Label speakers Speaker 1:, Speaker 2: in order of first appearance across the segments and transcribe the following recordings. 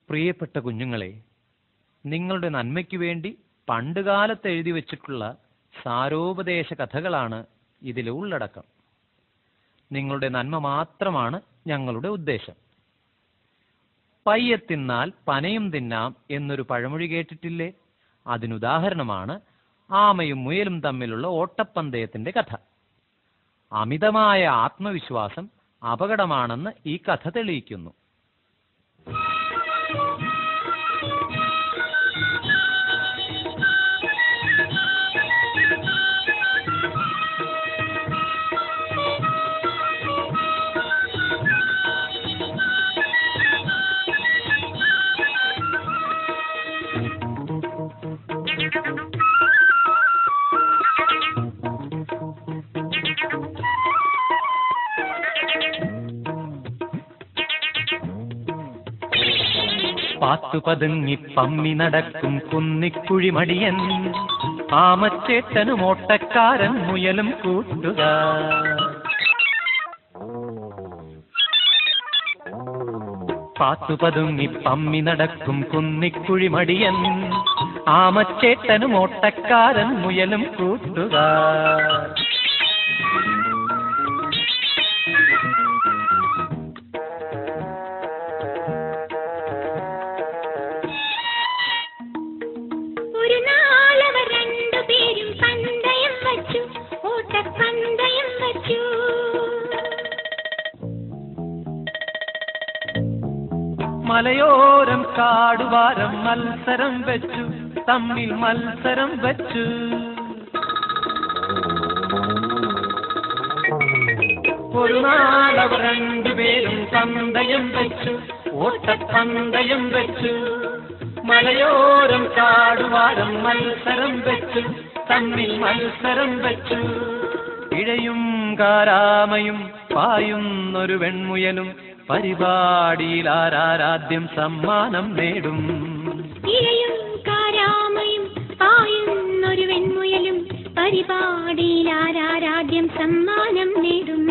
Speaker 1: പ്രിയപ്പെട്ട കുഞ്ഞുങ്ങളെ, നിങ്ങളുടെ നന്മയ്ക്കു വേണ്ടി പണ്ടുകാലത്ത് എഴുതി വച്ചിട്ടുള്ള സാരോപദേശ കഥകളാണ് ഇതിലെ ഉള്ളടക്കം. നിങ്ങളുടെ നന്മ മാത്രമാണ് ഞങ്ങളുടെ ഉദ്ദേശം. പയ്യെ തിന്നാൽ പനയും തിന്നാം എന്നൊരു പഴമൊഴി കേട്ടിട്ടില്ലേ? അതിനുദാഹരണമാണ് ആമയും മുയലും തമ്മിലുള്ള ഓട്ടപ്പന്തയത്തിന്റെ കഥ. അമിതമായ ആത്മവിശ്വാസം അപകടമാണെന്ന് ഈ കഥ തെളിയിക്കുന്നു. പാത്തുപതുങ്ങി പമ്മി നടക്കും കുന്നിക്കുഴിമടിയൻ, ആമച്ചേട്ടനും ഓട്ടക്കാരൻ മുയലും കൂട്ടുകാർ. പാത്തുപതുങ്ങി പമ്മി നടക്കും കുന്നിക്കുഴിമടിയൻ, ആമച്ചേട്ടനും ഓട്ടക്കാരൻ മുയലും കൂട്ടുകാർ. മലയോരം കാടുവാരം മത്സരം വെച്ചു, തമ്മിൽ മത്സരം വെച്ചു. ഒരു നാളവർ രണ്ടുപേരും പന്തയം വെച്ചു, ഓട്ടപ്പന്തയം വെച്ചു. മലയോരം കാടുവാരം മത്സരം വെച്ചു, തമ്മിൽ മത്സരം വെച്ചു. ഇഴയും കാരാമയും പായുന്നൊരു വെൺമുയലും, പരിപാടിയിൽ ആരാരാദ്യം സമ്മാനം നേടും.
Speaker 2: ഇഴയും കാരാമയും പായുന്നൊരു വെൺമുയലും, പരിപാടിയിൽ ആരാരാദ്യം സമ്മാനം നേടും.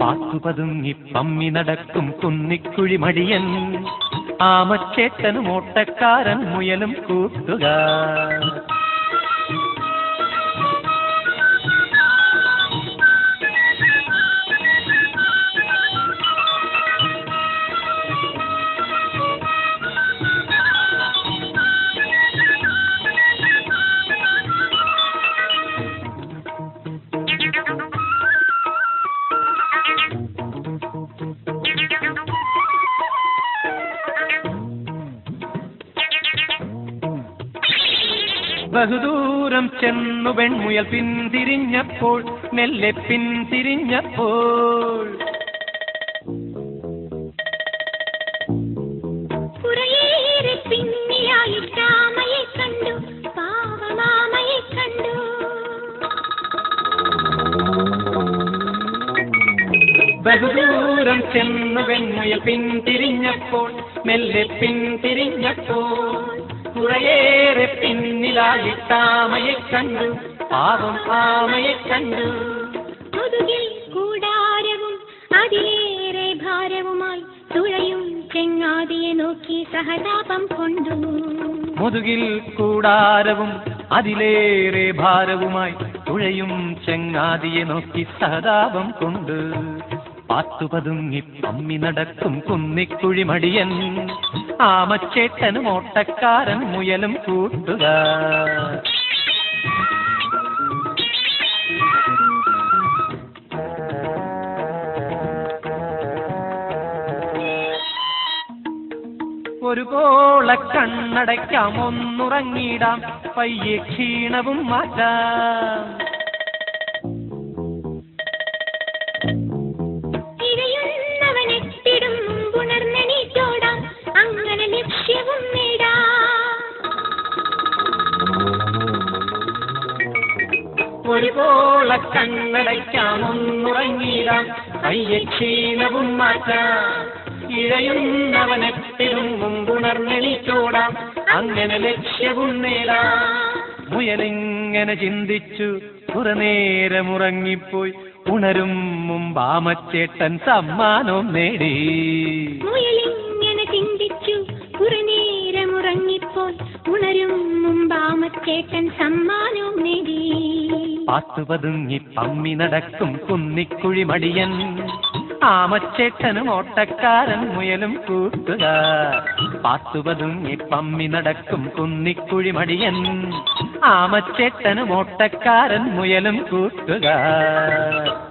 Speaker 1: പാത്തുപതുങ്ങി പമ്മി നടക്കും കുന്നിക്കുഴിമടിയൻ, ആമച്ചേട്ടനും ഓട്ടക്കാരൻ മുയലും കൂട്ടുകാർ. ബഹുദൂരം ചെന്നു വെൺമുയൽ പിന്തിരിഞ്ഞപ്പോൾ, മെല്ലെ പിന്തിരിഞ്ഞപ്പോൾ.
Speaker 2: കുറേയേറെ പിന്നിലായിട്ടാമയെ കണ്ടു, പാവമാമയെ കണ്ടു.
Speaker 1: ബഹുദൂരം ചെന്നു വെൺമുയൽ പിന്തിരിഞ്ഞപ്പോൾ, മെല്ലെ പിന്തിരിഞ്ഞപ്പോൾ. കുറേയേറെ പിന്നിലായിട്ടാമയെ കണ്ടു, പാവം ആമയെ കണ്ടു.
Speaker 2: മുതുകിൽ കൂടാരവും അതിലേറെ ഭാരവുമായി തുഴയും ചെങ്ങാതിയെ നോക്കി സഹതാപം കൊണ്ടു.
Speaker 1: മുതുകിൽ കൂടാരവും അതിലേറെ ഭാരവുമായി തുഴയും ചെങ്ങാതിയെ നോക്കി സഹതാപം കൊണ്ട്. പാത്തുപതുങ്ങി പമ്മി നടക്കും കുന്നിക്കുഴിമടിയൻ, ആമച്ചേട്ടനും ഓട്ടക്കാരൻ മുയലും കൂട്ടുകാർ. ഒരു കോള കണ്ണടയ്ക്കാം, ഒന്നുറങ്ങിടാം, പയ്യെ ക്ഷീണവും മാറ്റാം.
Speaker 2: ഇഴയുന്നവനെത്തിടും മുമ്പുണർന്നെണീറ്റോടാം, അങ്ങനെ ലക്ഷ്യവും നേടാം.
Speaker 1: ഒരു കോള കണ്ണടയ്ക്കാം, ഒന്നുറങ്ങിടാം, പയ്യെ ക്ഷീണവും മാറ്റാം. ഇഴയുന്നവനെത്തിടും മുമ്പുണർന്നെണീറ്റോടാം, അങ്ങനെ ലക്ഷ്യവും നേടാം. മുയലിങ്ങനെ ചിന്തിച്ചു, കുറെ നേരമുറങ്ങിപ്പോയി. ഉണരും മുമ്പാമച്ചേട്ടൻ സമ്മാനവും നേടി.
Speaker 2: മുയലിങ്ങനെ ചിന്തിച്ചു, കുറെ നേരമുറങ്ങിപ്പോയി ഉണരും മുമ്പാമച്ചേട്ടൻ സമ്മാനവും നേടി.
Speaker 1: പാത്തുപതുങ്ങി പമ്മി നടക്കും കുന്നിക്കുഴി മടിയൻ, ആമച്ചേട്ടനും ഓട്ടക്കാരൻ മുയലും കൂട്ടുകാർ. പാത്തുപതുങ്ങി പമ്മി നടക്കും കുന്നിക്കുഴി മടിയൻ, ആമച്ചേട്ടനും ഓട്ടക്കാരൻ മുയലും കൂട്ടുകാർ.